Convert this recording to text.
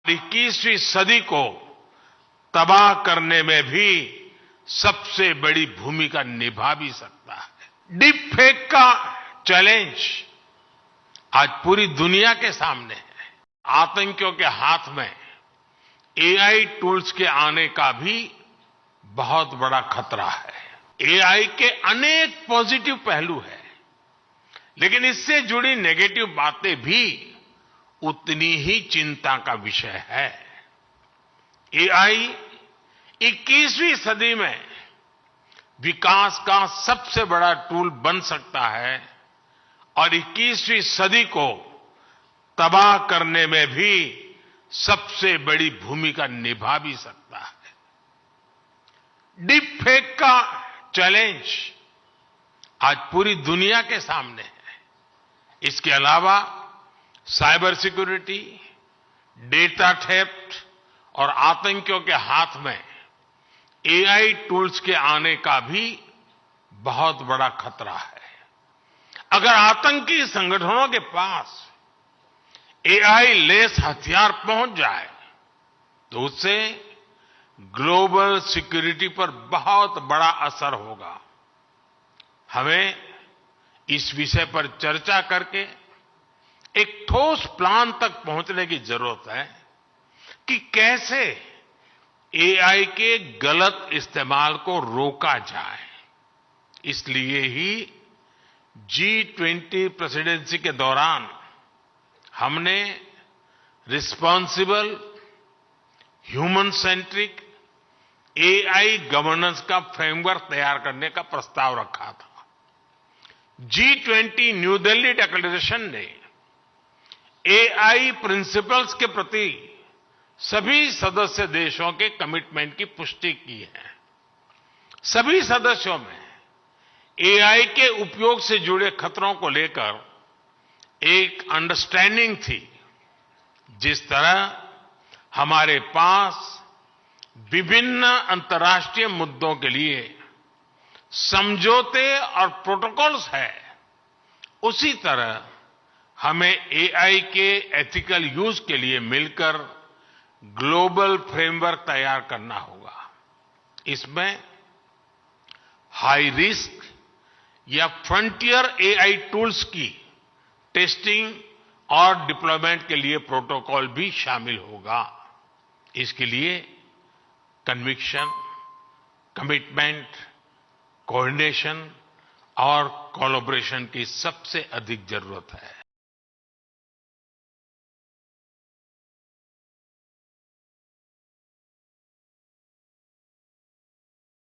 21वीं सदी को तबाह करने में भी सबसे बड़ी भूमिका निभा भी सकता है। डीप फेक का चैलेंज आज पूरी दुनिया के सामने है। आतंकियों के हाथ में एआई टूल्स के आने का भी बहुत बड़ा खतरा है। एआई के अनेक पॉजिटिव पहलू हैं, लेकिन इससे जुड़ी नेगेटिव बातें भी उतनी ही चिंता का विषय है। एआई 21वीं सदी में विकास का सबसे बड़ा टूल बन सकता है और 21वीं सदी को तबाह करने में भी सबसे बड़ी भूमिका निभा भी सकता है। डीप फेक का चैलेंज आज पूरी दुनिया के सामने है। इसके अलावा साइबर सिक्योरिटी, डेटा थेफ्ट और आतंकियों के हाथ में एआई टूल्स के आने का भी बहुत बड़ा खतरा है। अगर आतंकी संगठनों के पास एआई लेस हथियार पहुंच जाए तो उससे ग्लोबल सिक्योरिटी पर बहुत बड़ा असर होगा। हमें इस विषय पर चर्चा करके एक ठोस प्लान तक पहुंचने की जरूरत है कि कैसे एआई के गलत इस्तेमाल को रोका जाए। इसलिए ही G20 प्रेसिडेंसी के दौरान हमने responsible, human centric AI governance का फ्रेमवर्क तैयार करने का प्रस्ताव रखा था। G20 न्यू दिल्ली डिक्लेरेशन ने एआई प्रिंसिपल्स के प्रति सभी सदस्य देशों के कमिटमेंट की पुष्टि की है। सभी सदस्यों में एआई के उपयोग से जुड़े खतरों को लेकर एक अंडरस्टैंडिंग थी। जिस तरह हमारे पास विभिन्न अंतर्राष्ट्रीय मुद्दों के लिए समझौते और प्रोटोकॉल्स है, उसी तरह हमें एआई के एथिकल यूज के लिए मिलकर ग्लोबल फ्रेमवर्क तैयार करना होगा। इसमें हाई रिस्क या फ्रंटियर एआई टूल्स की टेस्टिंग और डिप्लॉयमेंट के लिए प्रोटोकॉल भी शामिल होगा। इसके लिए कन्विक्शन, कमिटमेंट, कोऑर्डिनेशन और कोलैबोरेशन की सबसे अधिक जरूरत है।